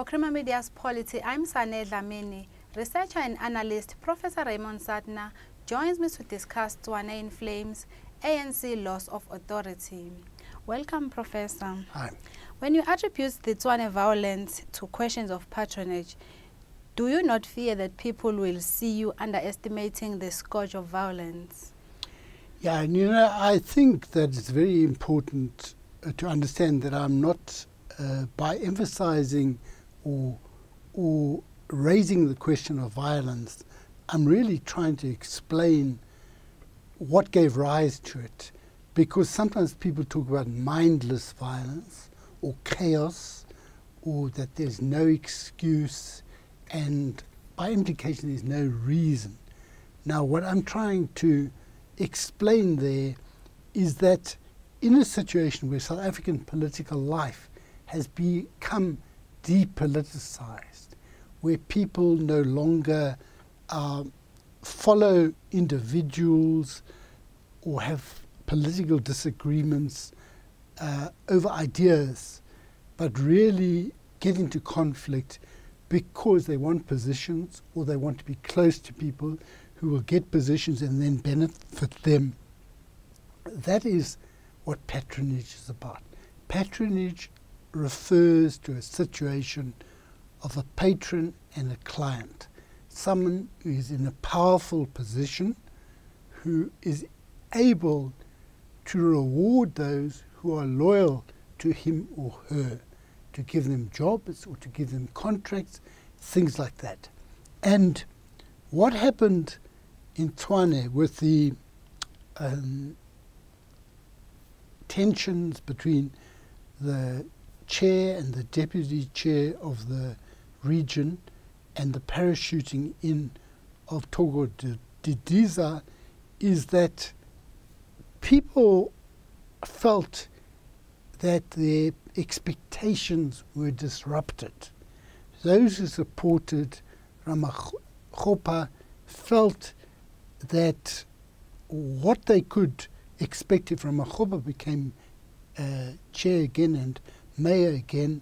For Creamer Media's Polity, I'm Sane Dhlamini. Researcher and analyst Professor Raymond Suttner joins me to discuss Tshwane in Flames, ANC loss of authority. Welcome, Professor. Hi. When you attribute the Tshwane violence to questions of patronage, do you not fear that people will see you underestimating the scourge of violence? Yeah, and I think that it's very important to understand that I'm not, by emphasizing or raising the question of violence, I'm really trying to explain what gave rise to it. Because sometimes people talk about mindless violence or chaos, or that there's no excuse, and by implication there's no reason. Now what I'm trying to explain there is that in a situation where South African political life has become depoliticized, where people no longer follow individuals or have political disagreements over ideas, but really get into conflict because they want positions or they want to be close to people who will get positions and then benefit them. That is what patronage is about. Patronage refers to a situation of a patron and a client, someone who is in a powerful position, who is able to reward those who are loyal to him or her, to give them jobs or to give them contracts, things like that. And what happened in Tshwane with the tensions between the chair and the deputy chair of the region and the parachuting in of Togo Didiza is that people felt that their expectations were disrupted. Those who supported Ramaphosa felt that what they could expect if Ramaphosa became chair again and mayor again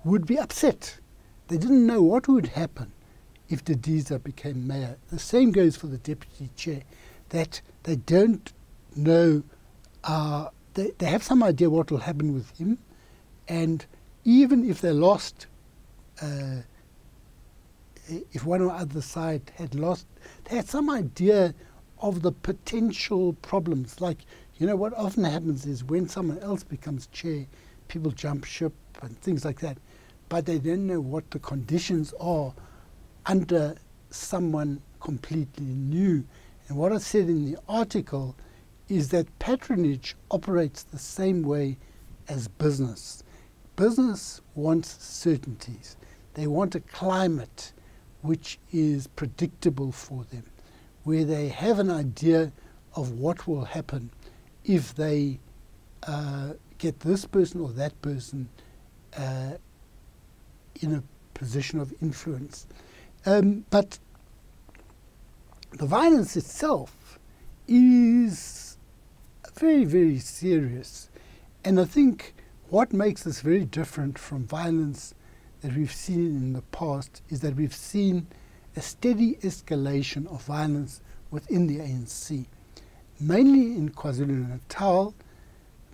would be upset. They didn't know what would happen if Didiza became mayor. The same goes for the deputy chair, that they don't know, they have some idea what will happen with him, and even if they lost, if one or other side had lost, they had some idea of the potential problems. Like, what often happens is when someone else becomes chair, people jump ship and things like that, but they don't know what the conditions are under someone completely new. And what I said in the article is that patronage operates the same way as business. Business wants certainties. They want a climate which is predictable for them, where they have an idea of what will happen if they get this person or that person in a position of influence. But the violence itself is very, very serious. And I think what makes this very different from violence that we've seen in the past is that we've seen a steady escalation of violence within the ANC, mainly in KwaZulu-Natal,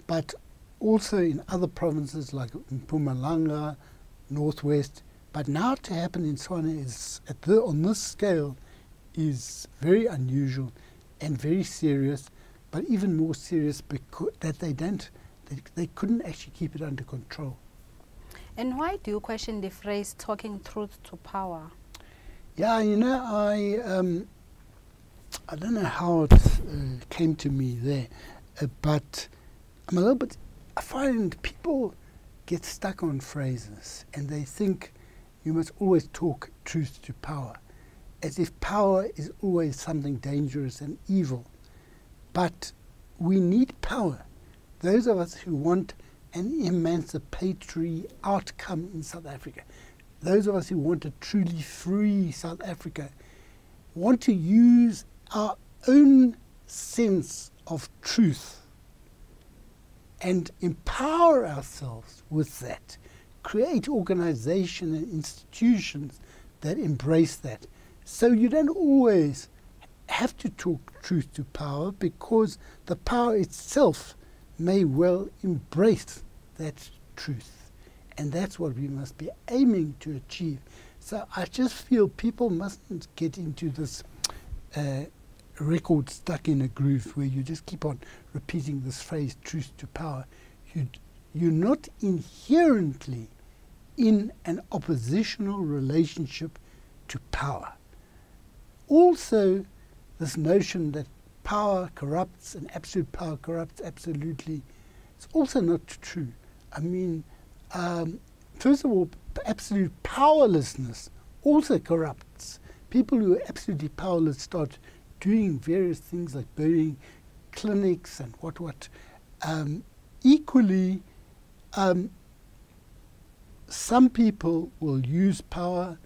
but also in other provinces like Mpumalanga, Northwest. But now to happen in Tshwane is on this scale is very unusual and very serious, but even more serious because that they couldn't actually keep it under control. And why do you question the phrase "talking truth to power"? Yeah, I don't know how it came to me there, but I'm a little bit. I find people get stuck on phrases and they think you must always talk truth to power, as if power is always something dangerous and evil. But we need power. Those of us who want an emancipatory outcome in South Africa, those of us who want a truly free South Africa, want to use our own sense of truth and empower ourselves with that create organization and institutions that embrace that. So you don't always have to talk truth to power, because the power itself may well embrace that truth. And that's what we must be aiming to achieve. So I just feel people mustn't get into this record stuck in a groove where you just keep on repeating this phrase, truth to power. You're not inherently in an oppositional relationship to power. Also, this notion that power corrupts and absolute power corrupts absolutely, it's also not true. I mean, first of all, absolute powerlessness also corrupts. People who are absolutely powerless start doing various things like burning clinics and what. Equally, some people will use power,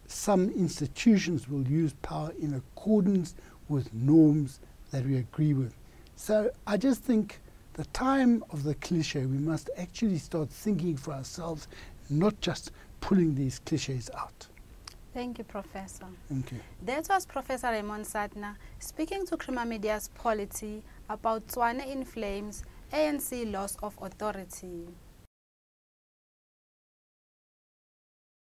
some institutions will use power in accordance with norms that we agree with. So I just think the time of the cliche, we must actually start thinking for ourselves, not just pulling these cliches out. Thank you, Professor. Thank you. That was Professor Raymond Suttner speaking to Creamer Media's Polity about Tshwane in Flames, ANC loss of authority.